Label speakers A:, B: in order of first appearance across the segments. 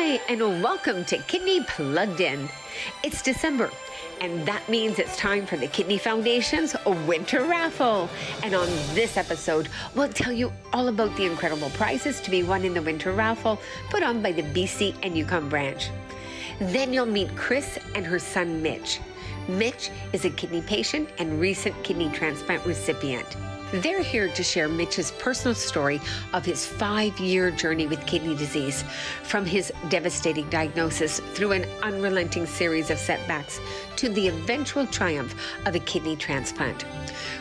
A: Hi, and welcome to Kidney Plugged In. It's December, and that means it's time for the Kidney Foundation's Winter Raffle. And on this episode, we'll tell you all about the incredible prizes to be won in the Winter Raffle put on by the BC and Yukon branch. Then you'll meet Cris and her son, Mitch. Mitch is a kidney patient and recent kidney transplant recipient. They're here to share Mitch's personal story of his 5-year journey with kidney disease, from his devastating diagnosis through an unrelenting series of setbacks to the eventual triumph of a kidney transplant.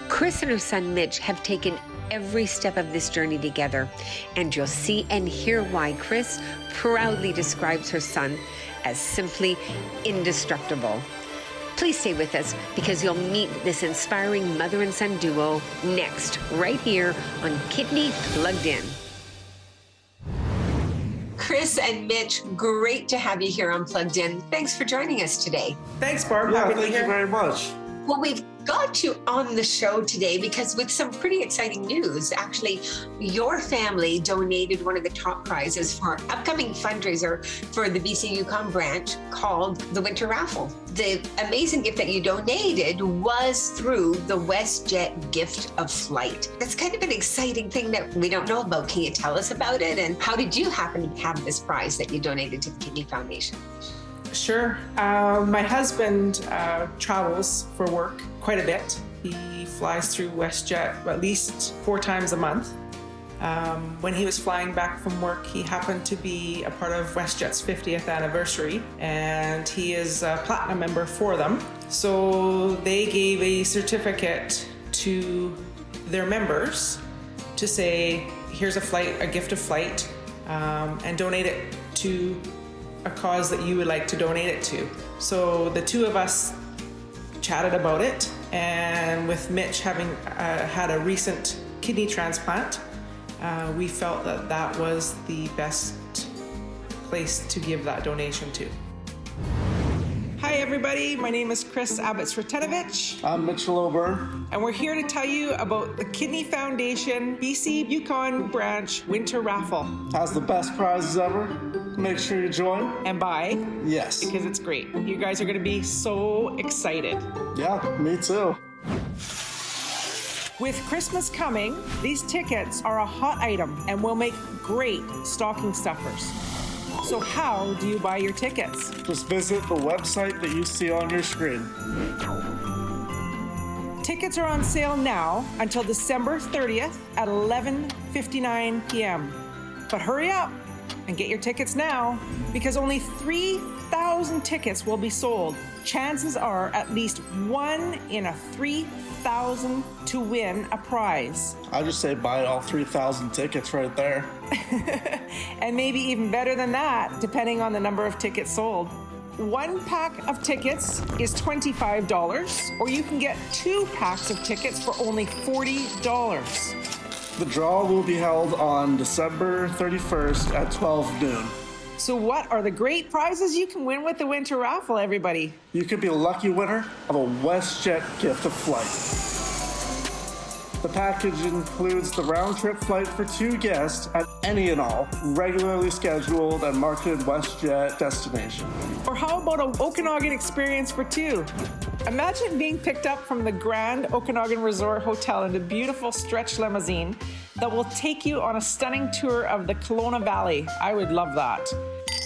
A: Cris and her son Mitch have taken every step of this journey together, and you'll see and hear why Cris proudly describes her son as simply indestructible. Please stay with us because you'll meet this inspiring mother and son duo next, right here on Kidney Plugged In. Cris and Mitch, great to have you here on Plugged In. Thanks for joining us today.
B: Thanks, Barb.
C: Yeah, thank you very much.
A: Well, we've got you on the show today because with some pretty exciting news. Actually, your family donated one of the top prizes for our upcoming fundraiser for the BC Yukon branch called the Winter Raffle. The amazing gift that you donated was through the Westjet gift of flight. That's kind of an exciting thing that we don't know about. Can you tell us about it? And how did you happen to have this prize that you donated to the Kidney Foundation?
B: Sure. My husband travels for work quite a bit. He flies through Westjet at least 4 times a month. When he was flying back from work, he happened to be a part of Westjet's 50th anniversary, and he is a platinum member for them. So they gave a certificate to their members to say, here's a gift of flight, and donate it to a cause that you would like to donate it to. So the two of us chatted about it, and with Mitch having had a recent kidney transplant, we felt that that was the best place to give that donation to. Hi everybody, my name is Cris Abbots-Retanovich.
C: I'm Mitch O'Byrne.
B: And we're here to tell you about the Kidney Foundation BC Yukon branch Winter Raffle.
C: Has the best prizes ever. Make sure you join.
B: And buy.
C: Yes.
B: Because it's great. You guys are going to be so excited.
C: Yeah, me too.
B: With Christmas coming, these tickets are a hot item and will make great stocking stuffers. So how do you buy your tickets?
C: Just visit the website that you see on your screen.
B: Tickets are on sale now until December 30th at 11:59 p.m. But hurry up and get your tickets now, because only 3,000 tickets will be sold. Chances are at least 1 in 3,000 to win a prize.
C: I just say buy all 3,000 tickets right there.
B: And maybe even better than that, depending on the number of tickets sold. 1 pack of tickets is $25, or you can get 2 packs of tickets for only $40.
C: The draw will be held on December 31st at 12 noon.
B: So what are the great prizes you can win with the Winter Raffle, everybody?
C: You could be a lucky winner of a Westjet gift of flight. The package includes the round-trip flight for 2 guests at any and all regularly scheduled and marketed Westjet destination.
B: Or how about an Okanagan experience for 2? Imagine being picked up from the Grand Okanagan Resort Hotel in a beautiful stretch limousine that will take you on a stunning tour of the Kelowna Valley. I would love that.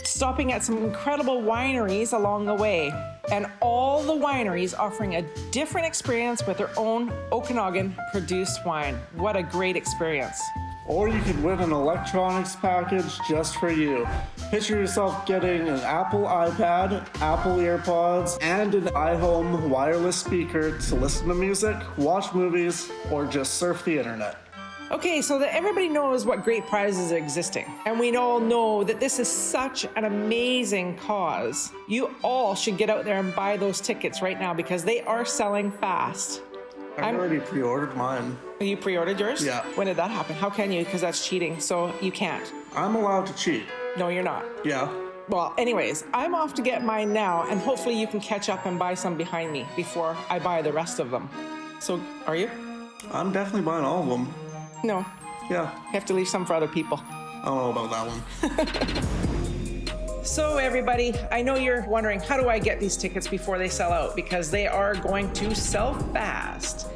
B: Stopping at some incredible wineries along the way, and all the wineries offering a different experience with their own Okanagan produced wine. What a great experience.
C: Or you could win an electronics package just for you. Picture yourself getting an Apple iPad, Apple EarPods, and an iHome wireless speaker to listen to music, watch movies, or just surf the internet.
B: Okay, so that everybody knows what great prizes are existing, and we all know that this is such an amazing cause. You all should get out there and buy those tickets right now because they are selling fast.
C: I've already pre-ordered mine.
B: You pre-ordered yours?
C: Yeah.
B: When did that happen? How can you? Because that's cheating, so you can't.
C: I'm allowed to cheat.
B: No, you're not.
C: Yeah.
B: Well, anyways, I'm off to get mine now, and hopefully you can catch up and buy some behind me before I buy the rest of them. So, are you?
C: I'm definitely buying all of them.
B: No.
C: Yeah.
B: You have to leave some for other people.
C: I don't know about that one.
B: So everybody, I know you're wondering, how do I get these tickets before they sell out? Because they are going to sell fast.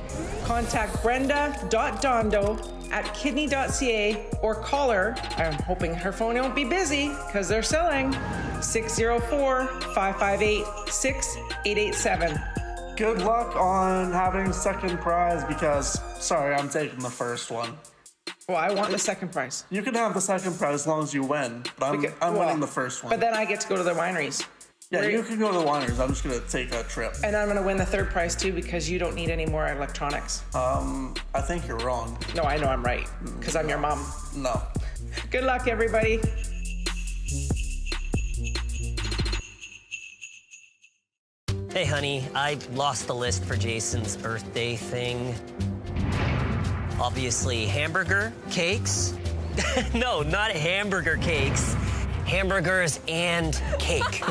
B: Contact brenda.dondo@kidney.ca or call her. I'm hoping her phone won't be busy because they're selling. 604-558-6887.
C: Good luck on having second prize because, sorry, I'm taking the first one.
B: Well, I want the second prize.
C: You can have the second prize as long as you win, but I'm winning the first one.
B: But then I get to go to the wineries.
C: Yeah, you can go to the wineries. I'm just going to take a trip.
B: And I'm going to win the third prize too because you don't need any more electronics.
C: I think you're wrong.
B: No, I know I'm right because I'm your mom.
C: No.
B: Good luck, everybody.
D: Hey, honey, I lost the list for Jason's birthday thing. Obviously, hamburger, cakes. No, not hamburger cakes. Hamburgers and cake.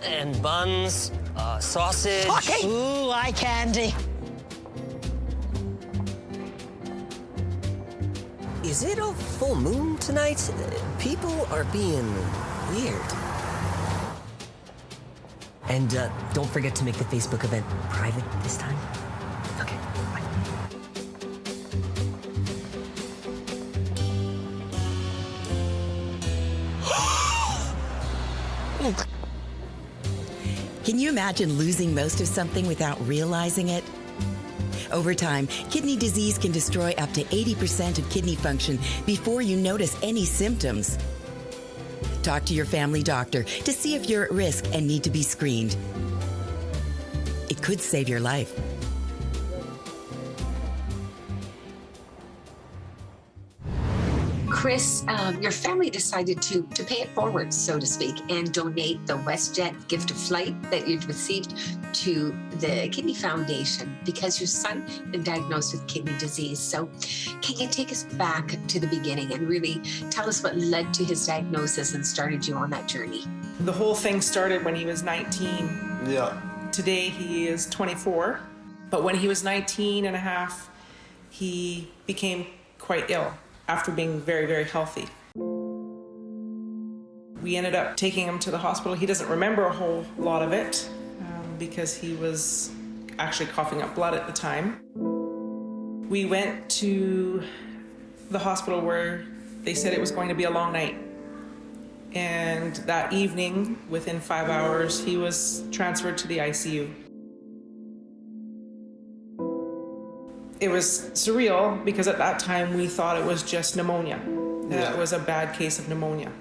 D: And buns, sausage.
E: Okay. Ooh, eye candy.
D: Is it a full moon tonight? People are being weird. And don't forget to make the Facebook event private this time. Okay, bye.
E: Can you imagine losing most of something without realizing it? Over time, kidney disease can destroy up to 80% of kidney function before you notice any symptoms. Talk to your family doctor to see if you're at risk and need to be screened. It could save your life.
F: Cris, your family decided to pay it forward, so to speak, and donate the Westjet gift of flight that you'd received to the Kidney Foundation because your son been diagnosed with kidney disease. So can you take us back to the beginning and really tell us what led to his diagnosis and started you on that journey?
B: The whole thing started when he was 19.
C: Yeah.
B: Today he is 24, but when he was 19 and a half, he became quite ill after being very, very healthy. We ended up taking him to the hospital. He doesn't remember a whole lot of it because he was actually coughing up blood at the time. We went to the hospital where they said it was going to be a long night. And that evening, within 5 hours, he was transferred to the ICU. It was surreal because at that time we thought it was just pneumonia. That it was a bad case of pneumonia.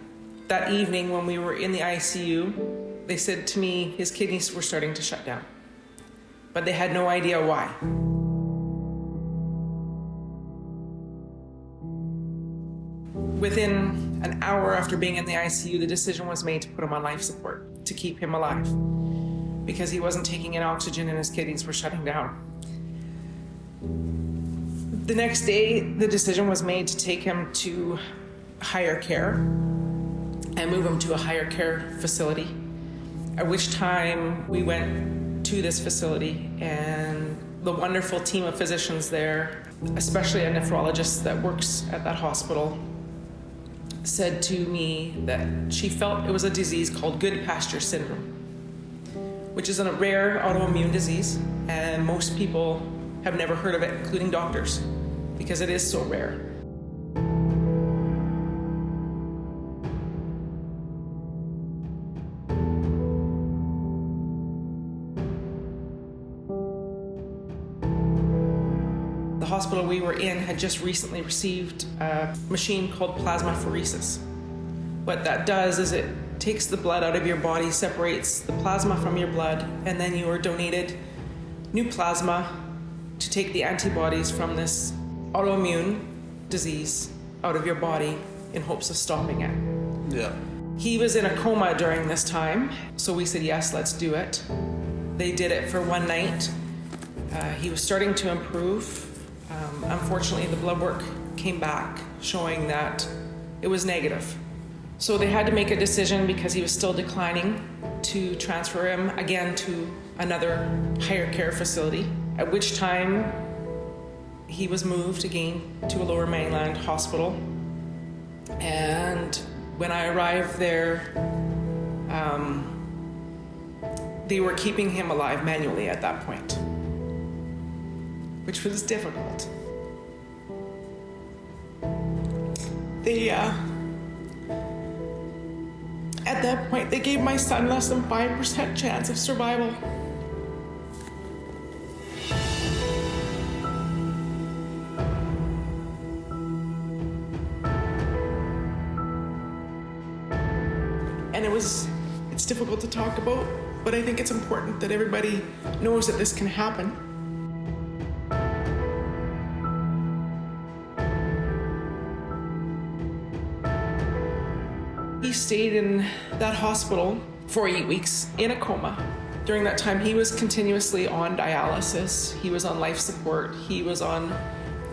B: That evening when we were in the ICU, they said to me his kidneys were starting to shut down, but they had no idea why. Within an hour after being in the ICU, the decision was made to put him on life support to keep him alive because he wasn't taking in oxygen and his kidneys were shutting down. The next day, the decision was made to take him to higher care and move him to a higher care facility, at which time we went to this facility and the wonderful team of physicians there, especially a nephrologist that works at that hospital, said to me that she felt it was a disease called good Pasture syndrome, which is a rare autoimmune disease, and most people have never heard of it, including doctors, because it is so rare. The hospital we were in had just recently received a machine called plasmapheresis. What that does is it takes the blood out of your body, separates the plasma from your blood, and then you are donated new plasma to take the antibodies from this autoimmune disease out of your body in hopes of stopping it.
C: Yeah.
B: He was in a coma during this time, so we said, yes, let's do it. They did it for one night. He was starting to improve. Unfortunately, the blood work came back showing that it was negative. So they had to make a decision because he was still declining to transfer him again to another higher care facility, at which time he was moved again to a Lower Mainland hospital. And When I arrived there, they were keeping him alive manually at that point, which was difficult. At that point, they gave my son less than 5% chance of survival. And it's difficult to talk about, but I think it's important that everybody knows that this can happen. He stayed in that hospital for 8 weeks in a coma. During that time, he was continuously on dialysis. He was on life support. He was on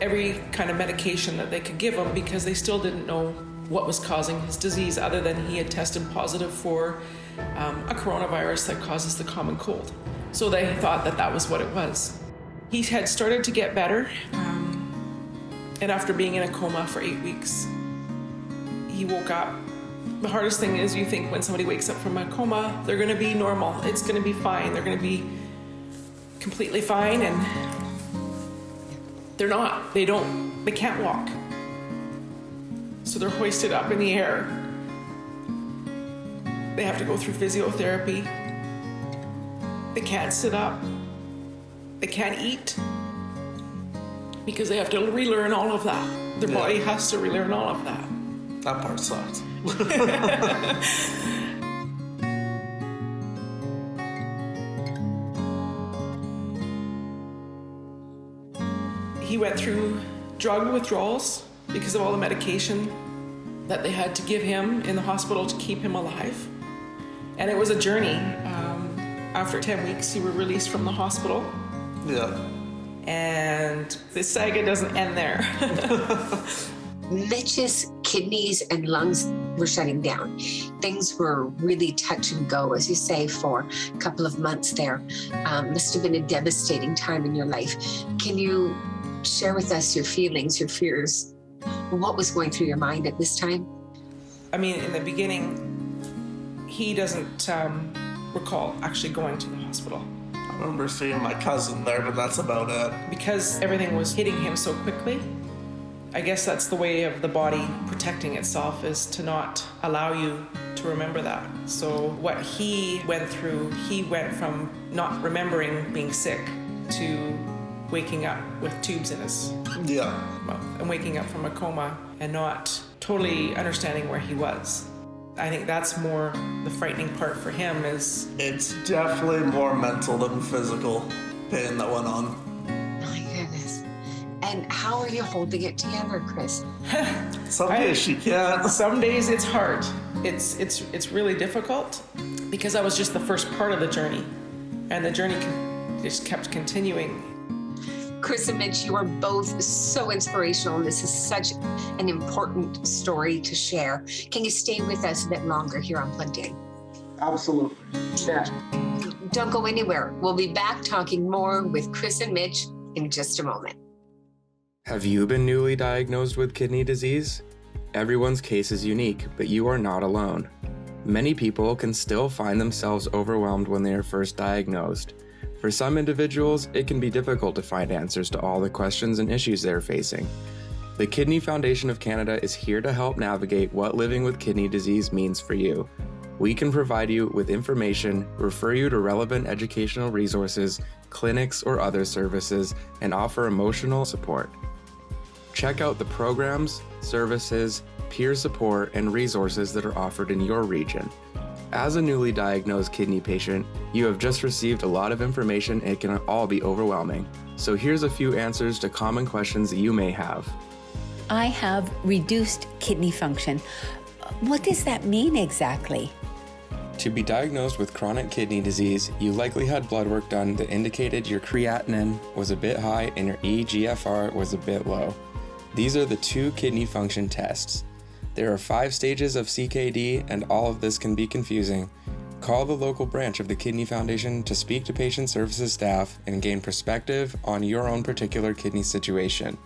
B: every kind of medication that they could give him because they still didn't know what was causing his disease other than he had tested positive for a coronavirus that causes the common cold. So they thought that that was what it was. He had started to get better, and after being in a coma for 8 weeks, he woke up. The hardest thing is you think when somebody wakes up from a coma, they're gonna be normal, it's gonna be fine, they're gonna be completely fine, and they're not. They can't walk. So they're hoisted up in the air. They have to go through physiotherapy. They can't sit up. They can't eat because they have to relearn all of that. Their body has to relearn all of that.
C: That part sucks.
B: He went through drug withdrawals because of all the medication that they had to give him in the hospital to keep him alive. And it was a journey. After 10 weeks, he was released from the hospital.
C: Yeah.
B: And the saga doesn't end there.
F: Mitch's kidneys and lungs were shutting down. Things were really touch and go, as you say, for a couple of months there. Must have been a devastating time in your life. Can you share with us your feelings, your fears? What was going through your mind at this time?
B: I mean, in the beginning, he doesn't recall actually going to the hospital.
C: I remember seeing my cousin there, but that's about it.
B: Because everything was hitting him so quickly, I guess that's the way of the body protecting itself, is to not allow you to remember that. So what he went through, he went from not remembering being sick to waking up with tubes in his mouth and waking up from a coma and not totally understanding where he was. I think that's more the frightening part for him is...
C: It's definitely more mental than physical pain that went on.
F: My goodness. And how are you holding it together, Cris?
C: Some days she can't.
B: Some days it's hard. It's really difficult because that was just the first part of the journey. And the journey just kept continuing.
F: Cris and Mitch, you are both so inspirational, and this is such an important story to share. Can you stay with us a bit longer here on Plugged In?
C: Absolutely. Yeah.
F: Don't go anywhere. We'll be back talking more with Cris and Mitch in just a moment.
G: Have you been newly diagnosed with kidney disease? Everyone's case is unique, but you are not alone. Many people can still find themselves overwhelmed when they are first diagnosed. For some individuals, it can be difficult to find answers to all the questions and issues they're facing. The Kidney Foundation of Canada is here to help navigate what living with kidney disease means for you. We can provide you with information, refer you to relevant educational resources, clinics, or other services, and offer emotional support. Check out the programs, services, peer support, and resources that are offered in your region. As a newly diagnosed kidney patient, you have just received a lot of information and it can all be overwhelming. So here's a few answers to common questions that you may have.
A: I have reduced kidney function. What does that mean exactly?
G: To be diagnosed with chronic kidney disease, you likely had blood work done that indicated your creatinine was a bit high and your eGFR was a bit low. These are the 2 kidney function tests. There are 5 stages of CKD, and all of this can be confusing. Call the local branch of the Kidney Foundation to speak to patient services staff and gain perspective on your own particular kidney situation.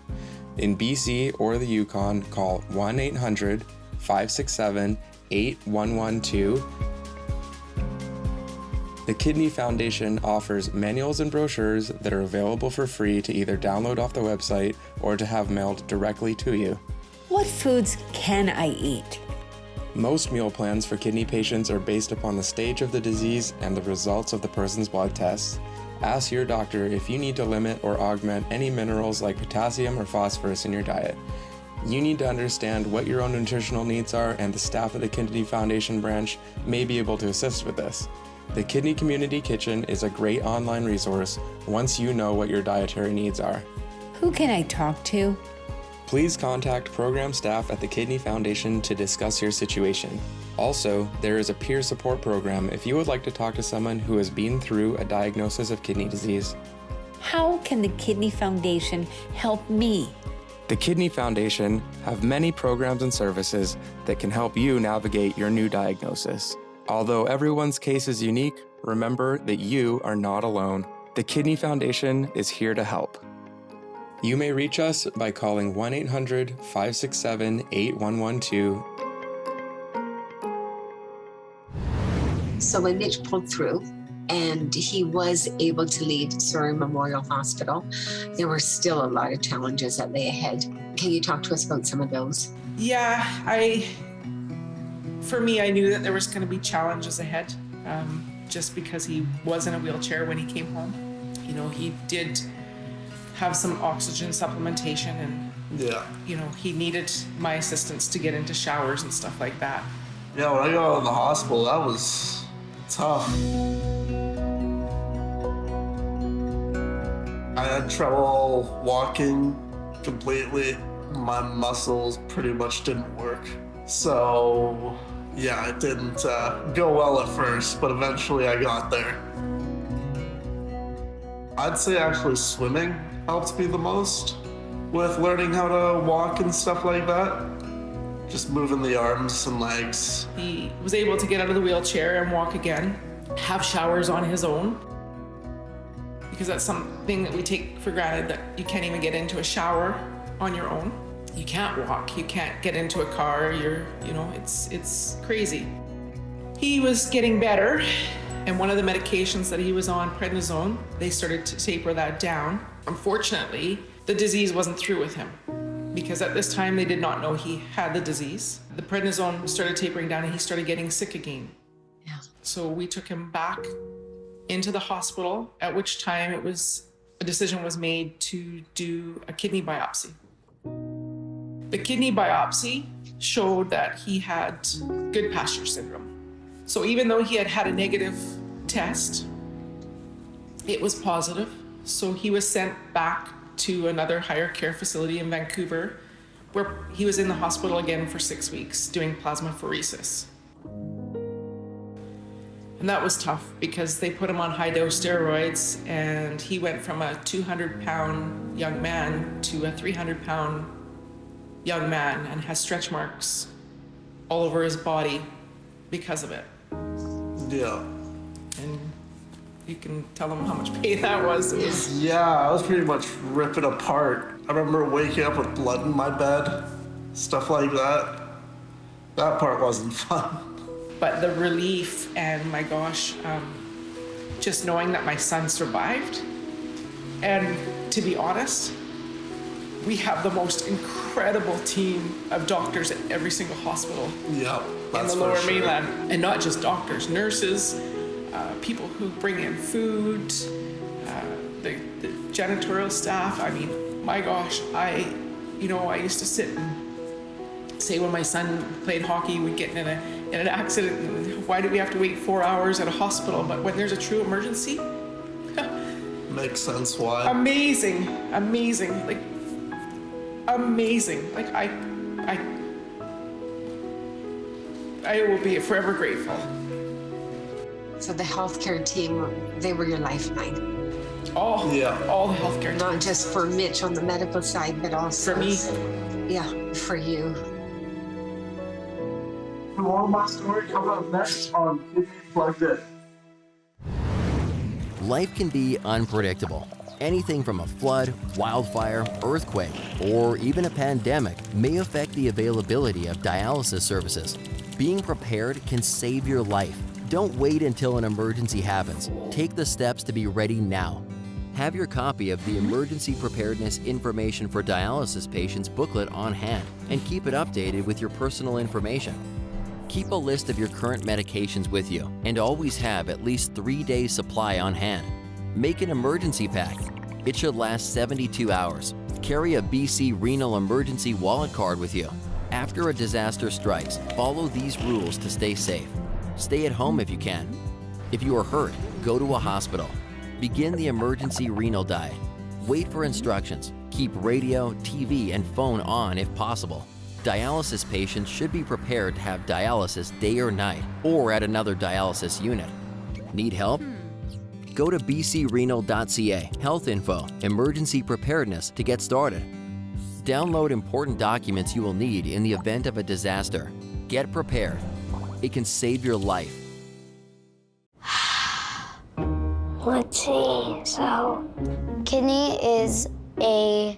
G: In BC or the Yukon, call 1-800-567 8112. The Kidney Foundation offers manuals and brochures that are available for free to either download off the website or to have mailed directly to you.
A: What foods can I eat?
G: Most meal plans for kidney patients are based upon the stage of the disease and the results of the person's blood tests. Ask your doctor if you need to limit or augment any minerals like potassium or phosphorus in your diet. You need to understand what your own nutritional needs are, and the staff at the Kidney Foundation branch may be able to assist with this. The Kidney Community Kitchen is a great online resource once you know what your dietary needs are.
A: Who can I talk to?
G: Please contact program staff at the Kidney Foundation to discuss your situation. Also, there is a peer support program if you would like to talk to someone who has been through a diagnosis of kidney disease.
A: How can the Kidney Foundation help me?
G: The Kidney Foundation have many programs and services that can help you navigate your new diagnosis. Although everyone's case is unique, remember that you are not alone. The Kidney Foundation is here to help. You may reach us by calling 1-800-567-8112.
F: So when Mitch pulled through and he was able to leave Surrey Memorial Hospital, there were still a lot of challenges that lay ahead. Can you talk to us about some of those?
B: Yeah, for me, I knew that there was going to be challenges ahead, just because he was in a wheelchair when he came home. You know, he did have some oxygen supplementation, and you know, he needed my assistance to get into showers and stuff like that.
C: Yeah, when I got out of the hospital, that was tough. I had trouble walking completely. My muscles pretty much didn't work. So, yeah, it didn't go well at first, but eventually I got there. I'd say actually swimming helped me the most with learning how to walk and stuff like that. Just moving the arms and legs.
B: He was able to get out of the wheelchair and walk again, have showers on his own, because that's something that we take for granted, that you can't even get into a shower on your own. You can't walk, you can't get into a car, it's crazy. He was getting better, and one of the medications that he was on, prednisone, they started to taper that down. Unfortunately, the disease wasn't through with him, because at this time they did not know he had the disease. The prednisone started tapering down and he started getting sick again.
F: Yeah.
B: So we took him back into the hospital, at which time a decision was made to do a kidney biopsy. The kidney biopsy showed that he had good Pasture syndrome. So even though he had had a negative test, it was positive. So he was sent back to another higher care facility in Vancouver, where he was in the hospital again for 6 weeks doing plasmapheresis. And that was tough because they put him on high dose steroids, and he went from a 200-pound young man to a 300-pound young man, and has stretch marks all over his body because of it.
C: Yeah.
B: And you can tell them how much pain that was.
C: Yeah, I was pretty much ripping apart. I remember waking up with blood in my bed, stuff like that. That part wasn't fun.
B: But the relief and my gosh, just knowing that my son survived. And to be honest, we have the most incredible team of doctors at every single hospital in the Lower Mainland. And not just doctors, nurses, people who bring in food, the janitorial staff. I mean, my gosh, I used to sit and say when my son played hockey, we'd get in an accident, and why do we have to wait 4 hours at a hospital? But when there's a true emergency,
C: makes sense why.
B: Amazing. Like I will be forever grateful.
F: So the healthcare team, they were your lifeline.
B: All the healthcare team.
F: Not just for Mitch on the medical side, but also
B: for me.
F: Yeah, for you.
C: More of my story coming up next on Kidney Plugged In.
H: Life can be unpredictable. Anything from a flood, wildfire, earthquake, or even a pandemic may affect the availability of dialysis services. Being prepared can save your life. Don't wait until an emergency happens. Take the steps to be ready now. Have your copy of the Emergency Preparedness Information for Dialysis Patients booklet on hand and keep it updated with your personal information. Keep a list of your current medications with you and always have at least 3 days supply on hand. Make an emergency pack. It should last 72 hours. Carry a BC Renal Emergency Wallet card with you. After a disaster strikes, follow these rules to stay safe. Stay at home if you can. If you are hurt, go to a hospital. Begin the emergency renal diet. Wait for instructions. Keep radio, TV, and phone on if possible. Dialysis patients should be prepared to have dialysis day or night or at another dialysis unit. Need help? Go to bcrenal.ca, health info, emergency preparedness to get started. Download important documents you will need in the event of a disaster. Get prepared. It can save your life.
I: Let's see, so kidney is these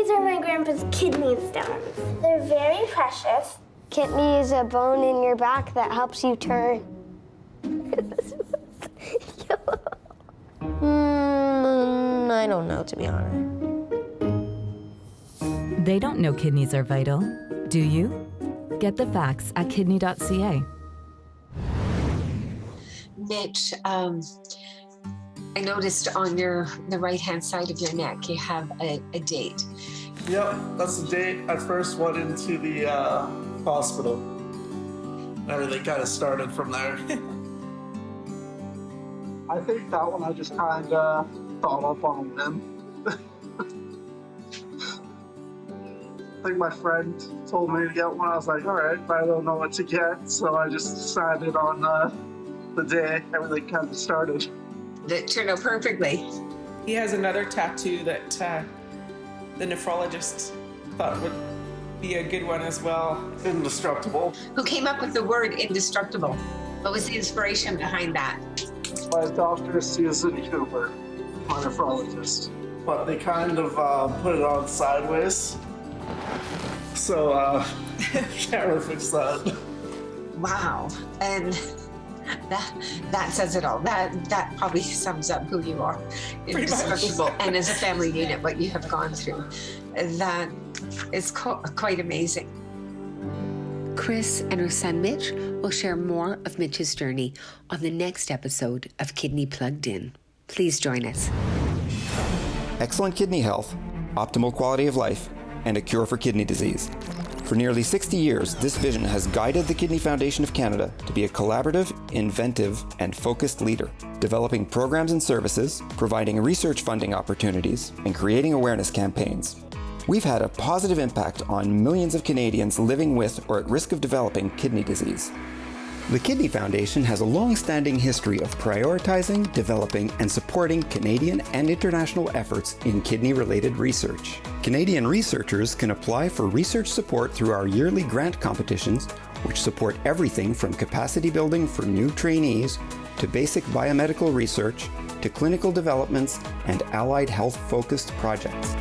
I: are my grandpa's kidney stones. They're very precious. Kidney is a bone in your back that helps you turn.
J: I don't know, to be honest.
K: They don't know kidneys are vital, do you? Get the facts at kidney.ca.
F: Mitch, I noticed on the right-hand side of your neck, you have a date.
C: Yep, that's the date I first went into the hospital. Everything kind of started from there. I think that one I just kind of thought up on a whim. I think my friend told me to get one. I was like, all right, but I don't know what to get. So I just decided on the day everything kind of started.
F: That turned out perfectly.
B: He has another tattoo that the nephrologist thought would be a good one as well.
C: Indestructible.
F: Who came up with the word indestructible? What was the inspiration behind that?
C: My doctor, Susan Cooper, my nephrologist. But they kind of put it on sideways. So, can't really fix that.
F: Wow. And that says it all. That probably sums up who you are. Indestructible. And as a family unit, what you have gone through. That is quite amazing.
A: Cris and her son Mitch will share more of Mitch's journey on the next episode of Kidney Plugged In. Please join us.
L: Excellent kidney health, optimal quality of life, and a cure for kidney disease. For nearly 60 years, this vision has guided the Kidney Foundation of Canada to be a collaborative, inventive, and focused leader, developing programs and services, providing research funding opportunities, and creating awareness campaigns. We've had a positive impact on millions of Canadians living with or at risk of developing kidney disease. The Kidney Foundation has a long-standing history of prioritizing, developing, and supporting Canadian and international efforts in kidney-related research. Canadian researchers can apply for research support through our yearly grant competitions, which support everything from capacity building for new trainees to basic biomedical research to clinical developments and allied health-focused projects.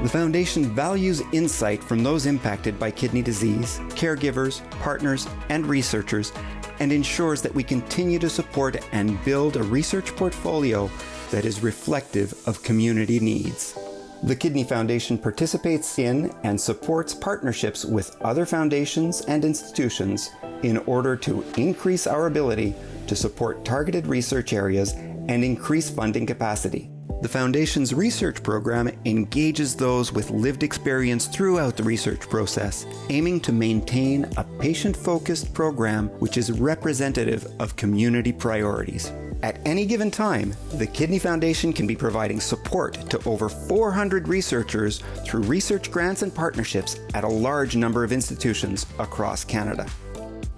L: The Foundation values insight from those impacted by kidney disease, caregivers, partners, and researchers, and ensures that we continue to support and build a research portfolio that is reflective of community needs. The Kidney Foundation participates in and supports partnerships with other foundations and institutions in order to increase our ability to support targeted research areas and increase funding capacity. The Foundation's research program engages those with lived experience throughout the research process, aiming to maintain a patient-focused program which is representative of community priorities. At any given time, the Kidney Foundation can be providing support to over 400 researchers through research grants and partnerships at a large number of institutions across Canada.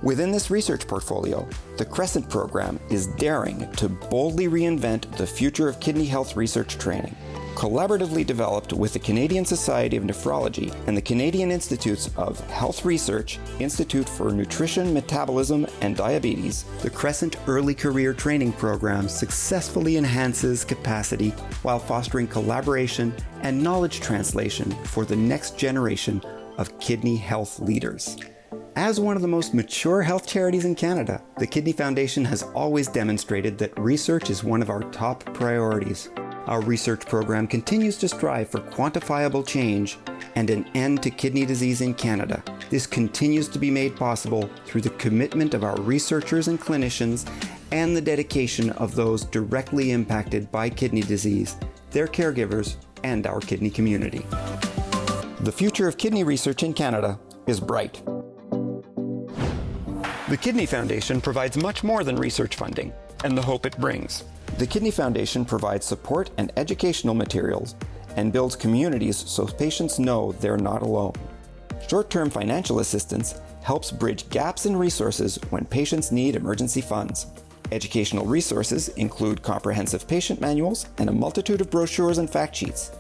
L: Within this research portfolio, the Crescent program is daring to boldly reinvent the future of kidney health research training. Collaboratively developed with the Canadian Society of Nephrology and the Canadian Institutes of Health Research, Institute for Nutrition, Metabolism, and Diabetes, the Crescent Early Career Training Program successfully enhances capacity while fostering collaboration and knowledge translation for the next generation of kidney health leaders. As one of the most mature health charities in Canada, the Kidney Foundation has always demonstrated that research is one of our top priorities. Our research program continues to strive for quantifiable change and an end to kidney disease in Canada. This continues to be made possible through the commitment of our researchers and clinicians and the dedication of those directly impacted by kidney disease, their caregivers, and our kidney community. The future of kidney research in Canada is bright. The Kidney Foundation provides much more than research funding and the hope it brings. The Kidney Foundation provides support and educational materials and builds communities so patients know they're not alone. Short-term financial assistance helps bridge gaps in resources when patients need emergency funds. Educational resources include comprehensive patient manuals and a multitude of brochures and fact sheets.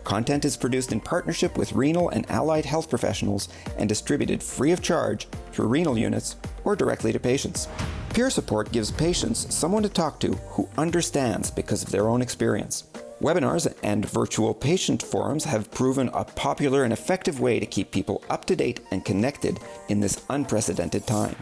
L: Content is produced in partnership with renal and allied health professionals and distributed free of charge through renal units or directly to patients. Peer support gives patients someone to talk to who understands because of their own experience. Webinars and virtual patient forums have proven a popular and effective way to keep people up to date and connected in this unprecedented time.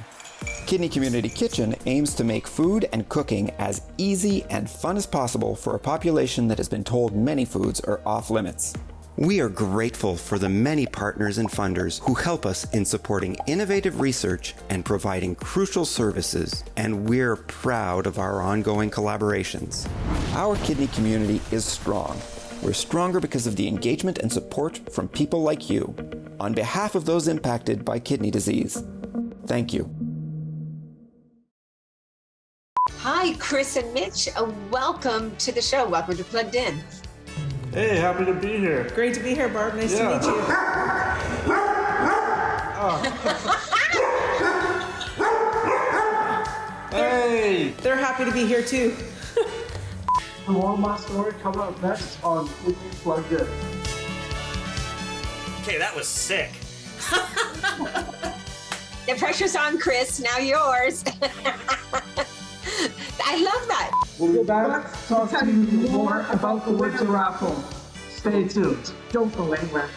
L: Kidney Community Kitchen aims to make food and cooking as easy and fun as possible for a population that has been told many foods are off limits. We are grateful for the many partners and funders who help us in supporting innovative research and providing crucial services, and we're proud of our ongoing collaborations. Our kidney community is strong. We're stronger because of the engagement and support from people like you. On behalf of those impacted by kidney disease, thank you.
F: Hi, Cris and Mitch. Welcome to the show. Welcome to Plugged In.
C: Hey, happy to be here.
B: Great to be here, Barb. Nice to meet you.
C: Hey!
B: They're happy to be here too.
C: More of my story coming up next on Plugged In.
M: Okay, that was sick.
F: The pressure's on, Cris. Now yours. I love that.
C: We'll be back to talk to you more about the Winter Raffle. Stay tuned. Don't go anywhere.